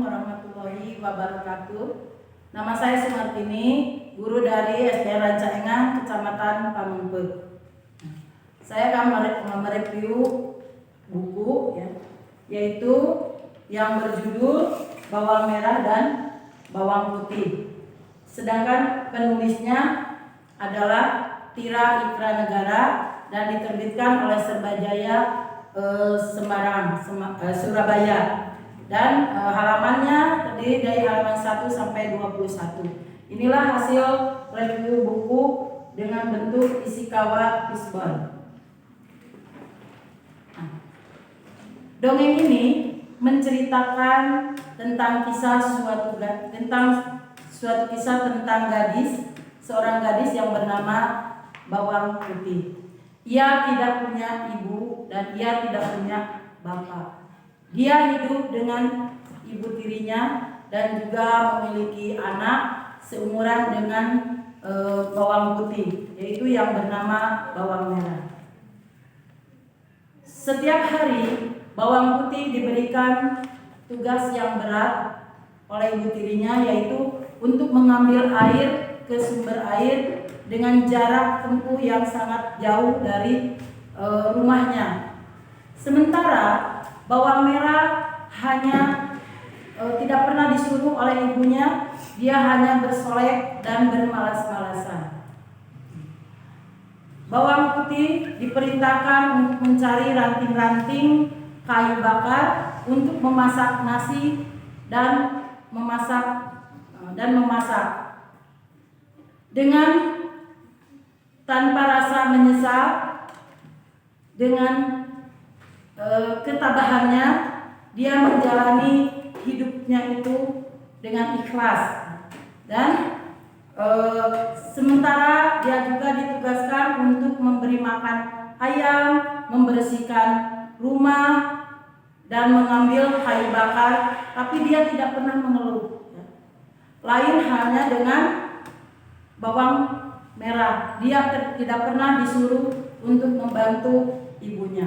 warahmatullahi wabarakatuh. Nama saya Sumartini, guru dari SD Rancaengan, Kecamatan Pamengpeuk. Saya akan mereview buku yaitu yang berjudul Bawang Merah dan Bawang Putih. Sedangkan penulisnya adalah Tira Ikra Negara dan diterbitkan oleh Serbajaya Surabaya. Dan halamannya terdiri dari halaman 1 sampai 21. Inilah hasil review buku dengan bentuk Ishikawa Fishbone. Dongeng ini menceritakan tentang suatu kisah tentang seorang gadis yang bernama Bawang Putih. Ia tidak punya ibu dan ia tidak punya bapak. Dia hidup dengan ibu tirinya dan juga memiliki anak seumuran dengan bawang putih, yaitu yang bernama bawang merah. Setiap hari bawang putih diberikan tugas yang berat oleh ibu tirinya, yaitu untuk mengambil air ke sumber air dengan jarak tempuh yang sangat jauh dari rumahnya. Sementara bawang merah hanya tidak pernah disuruh oleh ibunya, dia hanya bersolek dan bermalas-malasan. Bawang putih diperintahkan untuk mencari ranting-ranting kayu bakar untuk memasak nasi dan memasak. Dengan tanpa rasa menyesal, dengan ketabahannya, dia menjalani hidupnya itu dengan ikhlas. Dan sementara dia juga ditugaskan untuk memberi makan ayam, membersihkan rumah, dan mengambil kayu bakar, tapi dia tidak pernah mengeluh. Lain halnya dengan bawang merah, dia tidak pernah disuruh untuk membantu ibunya.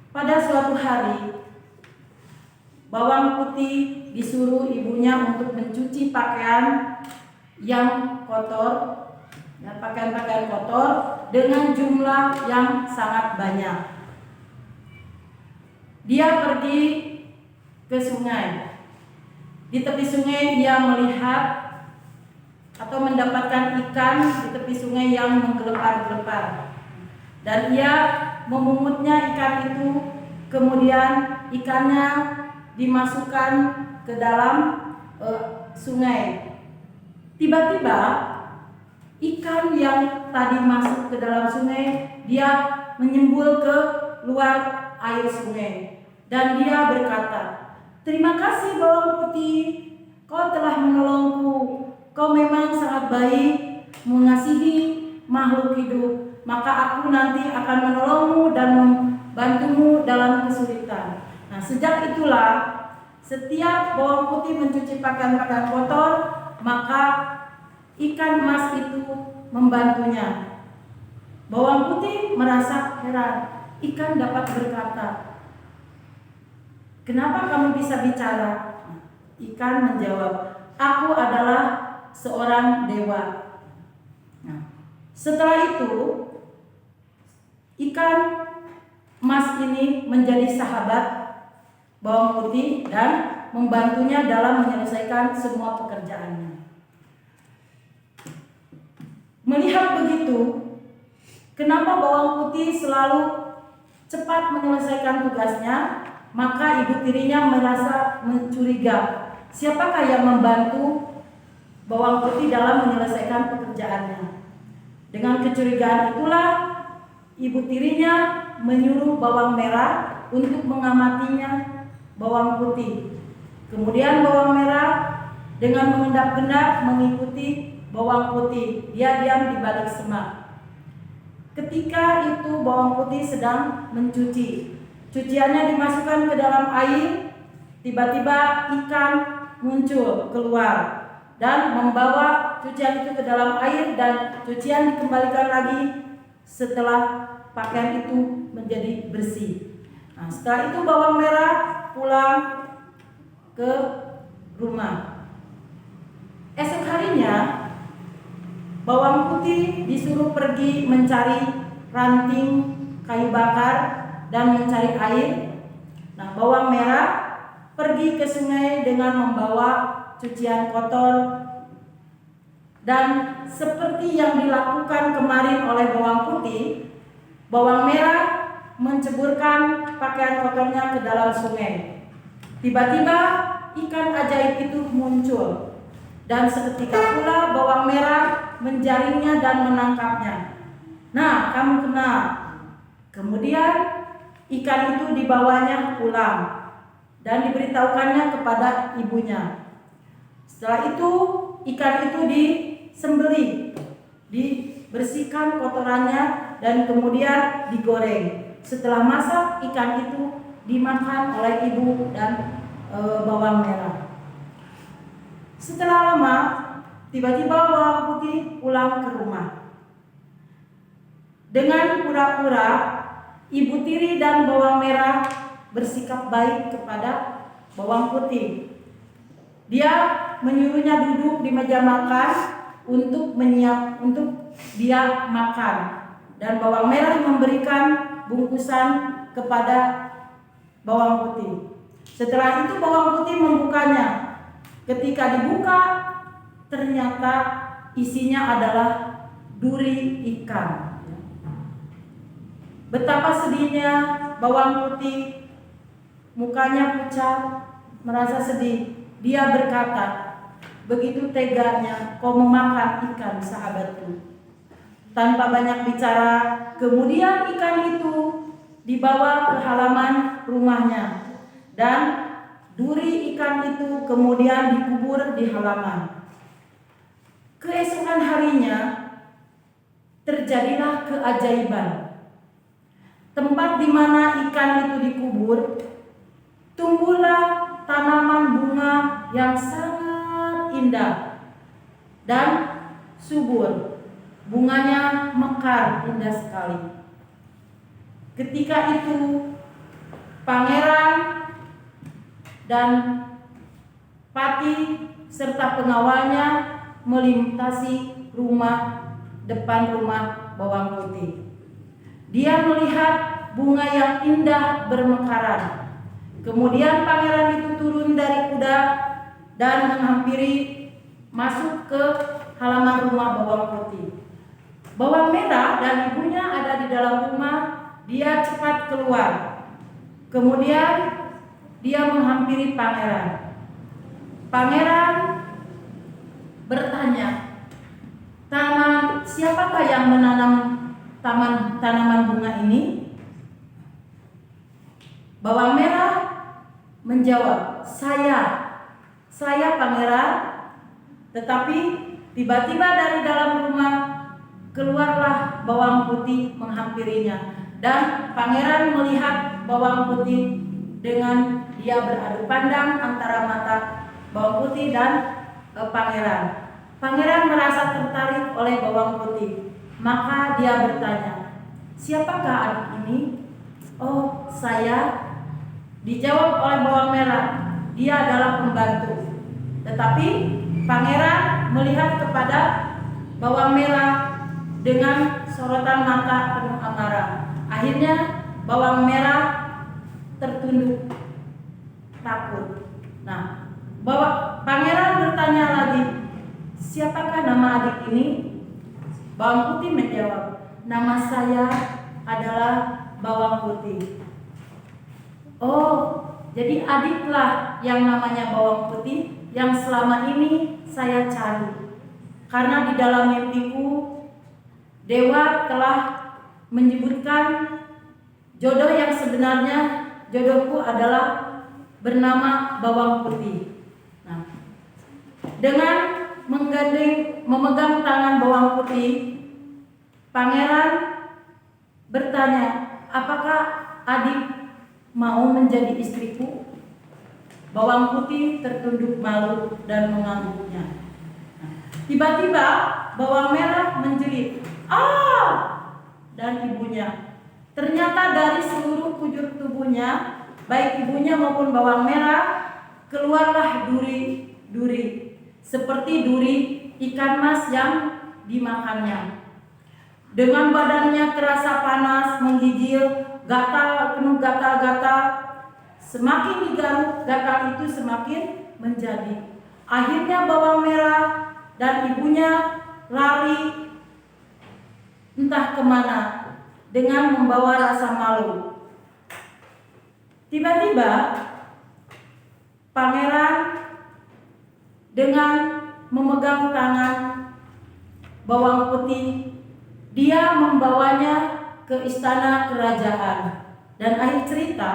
Pada suatu hari, bawang putih disuruh ibunya untuk mencuci pakaian yang kotor, pakaian-pakaian kotor dengan jumlah yang sangat banyak. Dia pergi ke sungai. Di tepi sungai dia melihat atau mendapatkan ikan di tepi sungai yang menggelepar-gelepar. Dan ia memungutnya ikan itu, kemudian ikannya dimasukkan ke dalam sungai. Tiba-tiba ikan yang tadi masuk ke dalam sungai, dia menyembul ke luar air sungai. Dan dia berkata, "Terima kasih bawang putih, kau telah menolongku. Kau memang sangat baik, mengasihi makhluk hidup. Maka aku nanti akan menolongmu dan membantumu dalam kesulitan." Nah, sejak itulah setiap bawang putih mencuci pakaian-pakaian kotor, maka ikan emas itu membantunya. Bawang putih merasa heran. Ikan dapat berkata, "Kenapa kamu bisa bicara?" Ikan menjawab, "Aku adalah seorang dewa." Nah, setelah itu ikan emas ini menjadi sahabat bawang putih dan membantunya dalam menyelesaikan semua pekerjaannya. Melihat begitu, kenapa bawang putih selalu cepat menyelesaikan tugasnya, maka ibu tirinya merasa mencuriga. Siapakah yang membantu bawang putih dalam menyelesaikan pekerjaannya? Dengan kecurigaan itulah ibu tirinya menyuruh bawang merah untuk mengamatinya bawang putih. Kemudian bawang merah dengan mengendap-endap mengikuti bawang putih. Dia diam di balik semak. Ketika itu bawang putih sedang mencuci. Cuciannya dimasukkan ke dalam air. Tiba-tiba ikan muncul keluar dan membawa cucian itu ke dalam air, dan cucian dikembalikan lagi setelah pakaian itu menjadi bersih. Nah, setelah itu bawang merah pulang ke rumah. Esok harinya bawang putih disuruh pergi mencari ranting kayu bakar dan mencari air. Nah, bawang merah pergi ke sungai dengan membawa cucian kotor. Dan seperti yang dilakukan kemarin oleh bawang putih, bawang merah menceburkan pakaian kotornya ke dalam sungai. Tiba-tiba ikan ajaib itu muncul, dan seketika pula bawang merah menjaringnya dan menangkapnya. Nah, kamu kena. Kemudian ikan itu dibawanya pulang dan diberitahukannya kepada ibunya. Setelah itu ikan itu disembelih, dibersihkan kotorannya dan kemudian digoreng. Setelah masak, ikan itu dimakan oleh ibu dan bawang merah. Setelah lama, tiba-tiba bawang putih pulang ke rumah. Dengan pura-pura, ibu tiri dan bawang merah bersikap baik kepada bawang putih. Dia menyuruhnya duduk di meja makan untuk dia makan, dan bawang merah memberikan bungkusan kepada bawang putih. Setelah itu bawang putih membukanya. Ketika dibuka, ternyata isinya adalah duri ikan. Betapa sedihnya bawang putih, mukanya pucat, merasa sedih. Dia berkata, "Begitu teganya kau memakan ikan sahabatku." Tanpa banyak bicara, kemudian ikan itu dibawa ke halaman rumahnya, dan duri ikan itu kemudian dikubur di halaman. Keesokan harinya terjadilah keajaiban. Tempat di mana ikan itu dikubur, tumbuhlah tanaman bunga yang sangat indah dan subur. Bunganya mekar indah sekali. Ketika itu pangeran dan pati serta pengawalnya melintasi depan rumah bawang putih. Dia melihat bunga yang indah bermekaran. Kemudian pangeran itu turun dari kuda dan masuk ke halaman rumah bawang putih. Bawang merah dan ibunya ada di dalam rumah. Dia cepat keluar. Kemudian dia menghampiri pangeran. Pangeran bertanya, siapakah yang menanam tanaman bunga ini? Bawang merah menjawab, saya pangeran. Tetapi tiba-tiba dari dalam rumah keluarlah bawang putih menghampirinya, dan pangeran melihat bawang putih dengan dia beradu pandang antara mata bawang putih dan pangeran. Pangeran merasa tertarik oleh bawang putih, maka dia bertanya, "Siapakah adik ini?" "Oh, saya." Dijawab oleh bawang merah, "Dia adalah pembantu." Tetapi pangeran melihat kepada bawang merah dengan sorotan mata penuh amarah. Akhirnya bawang merah tertunduk takut. Nah, pangeran bertanya lagi, "Siapakah nama adik ini?" Bawang putih menjawab, "Nama saya adalah bawang putih." "Oh, jadi adiklah yang namanya bawang putih yang selama ini saya cari. Karena di dalam mimpiku, dewa telah menyebutkan jodoh yang sebenarnya, jodohku adalah bernama bawang putih." Nah, dengan memegang tangan bawang putih, pangeran bertanya, "Apakah adik mau menjadi istriku?" Bawang putih tertunduk malu dan mengangguknya. Tiba-tiba bawang merah menjerit, "Ah!" Dan ibunya. Ternyata dari seluruh kujur tubuhnya baik ibunya maupun bawang merah, keluarlah duri-duri, seperti duri ikan mas yang dimakannya. Dengan badannya terasa panas, menggigil, gatal, penuh gatal-gatal. Semakin digaruk, gatal itu semakin menjadi. Akhirnya bawang merah dan ibunya lari entah kemana dengan membawa rasa malu. Tiba-tiba pangeran dengan memegang tangan bawang putih, dia membawanya ke istana kerajaan. Dan akhir cerita,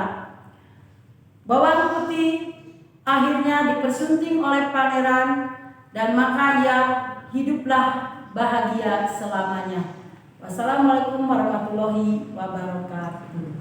bawang putih akhirnya dipersunting oleh pangeran, dan maka ia hiduplah bahagia selamanya. Wassalamualaikum warahmatullahi wabarakatuh.